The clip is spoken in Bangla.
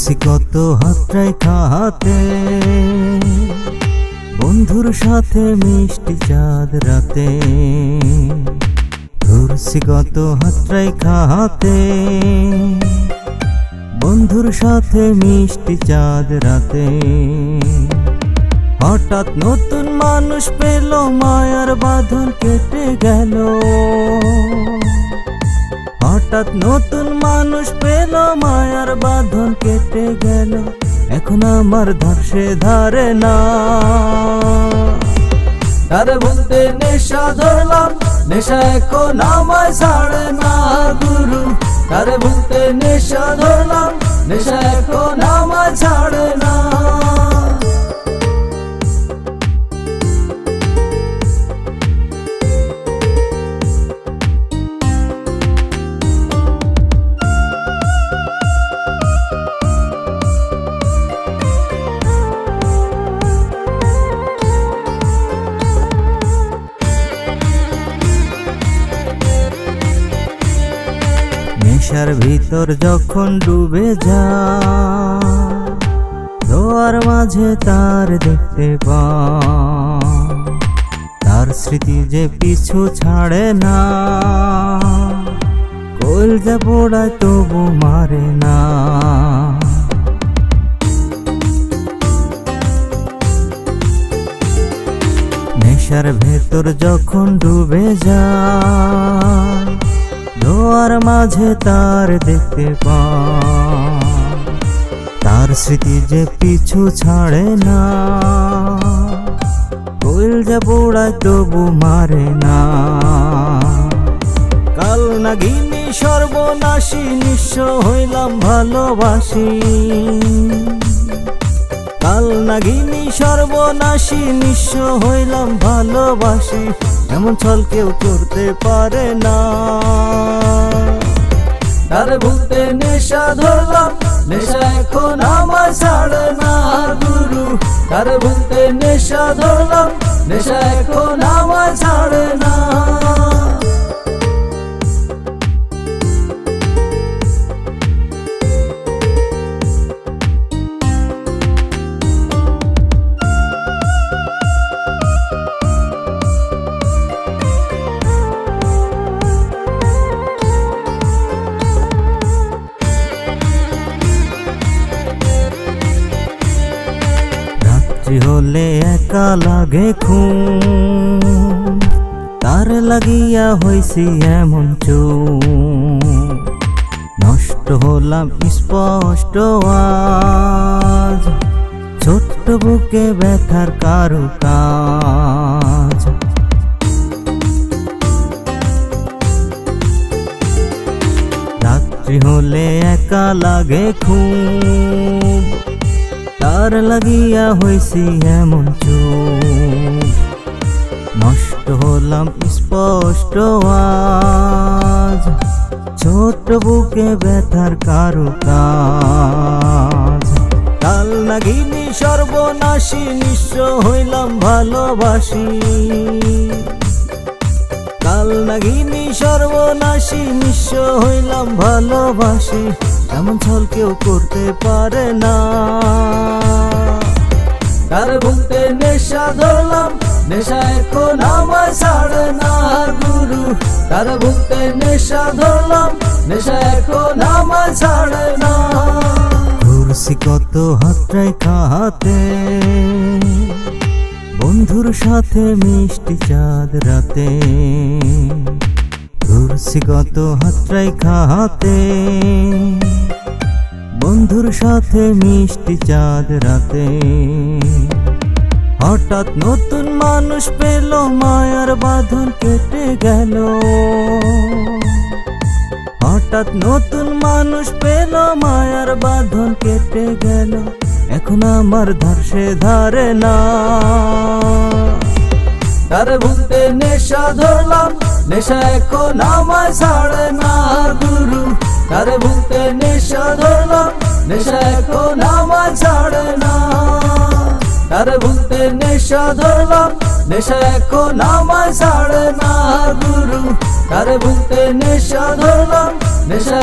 ঘুরছি কত হাতটাই খাতে, বন্ধুর সাথে মিষ্টি চাঁদ রাতে। ঘুরছি কত হাতটাই খাতে, বন্ধুর সাথে মিষ্টি চাঁদ রাতে। হঠাৎ নতুন মানুষ পেল, মায়ার বাঁধন কেটে গেল। হঠাৎ নতুন মানুষ পেল, মায়ার বাঁধন কেটে গেল। এখন আমার ধার সে ধারে না, তারে বলতে নেশা ধরলাম, নেশা এখন আমায় ছাড়ে না গুরু। তারে বলতে নেশা ধরলাম, নেশা এখন আমায় ছাড়ে না। নেশার ভিতর যখন ডুবে যা, ধোয়ার মাঝে তার দেখতে পা। তার স্মৃতি যে পিছু ছাড়ে না, কলজা পোড়ায় তবু মারে না। নেশার ভেতর যখন ডুবে যা, ধোয়ার মাঝে তার দেখতে পা। তার স্মৃতি যে পিছু ছাড়ে না, কলজা পোড়ায় তবু মারে না। কাল নাগিনী সর্বনাশী, নিঃস্ব হইলাম ভালোবাসি। কাল নাগিনী সর্বনাশী, নিঃস্ব হইলাম ভালোবাসি। এমন ছল কেউ করতে পারে না। তারে বলতে নেশা ধরলাম, নেশা এখন আমায় ছাড়ে না গুরু। তারে বলতে নেশা ধরলাম, নেশা এখন আমায় ছাড়ে না। হলে একা লাগে খুন, তার লাগিয়া হইছি এমন চুপ। নষ্ট হলাম স্পষ্ট আজ, ছোট্ট বুকে ব্যথার কারুকাজ। রাত্রি হলে একা লাগে খুব, তার লাগিয়া হইছি এমন চুপ। নষ্ট হলাম স্পষ্ট আজ, ছোট বুকে ব্যথার কারুকাজ। কাল নাগিনী সর্বনাশী, নিঃস্ব হইলাম ভালোবাসি। কাল নাগিনী সর্বনাশী, নিঃস্ব হইলাম ভালোবাসি। এমন ছল কেউ করতে পারে না। তারে বলতে নেশা ধরলাম, নেশা এখন আমায় ছাড়ে না গুরু। তারে বলতে নেশা ধরলাম, নেশা এখন আমায় ছাড়ে না। ঘুরছি কত হাতটাই খাতে, বন্ধুর সাথে মিষ্টি চাঁদ রাতে। ঘুরছি কত হাতটাই খাতে, বন্ধুর সাথে মিষ্টি চাঁদ রাতে। হঠাৎ নতুন মানুষ পেল, মায়ার বাঁধন কেটে গেল। হঠাৎ নতুন মানুষ পেল, মায়ার বাঁধন কেটে গেল। এখন আমার ধার সে ধারে না। তারে বলতে নেশা ধরলাম, নেশা এখন আমায় ছাড়ে না গুরু। তারে বলতে নেশা ধরলাম, নেশা এখন আমায় ছাড়ে না। তারে বলতে নেশা ধরলাম, নেশা এখন আমায় ছাড়ে না গুরু। তারে বলতে নেশা ধরলাম, নেশা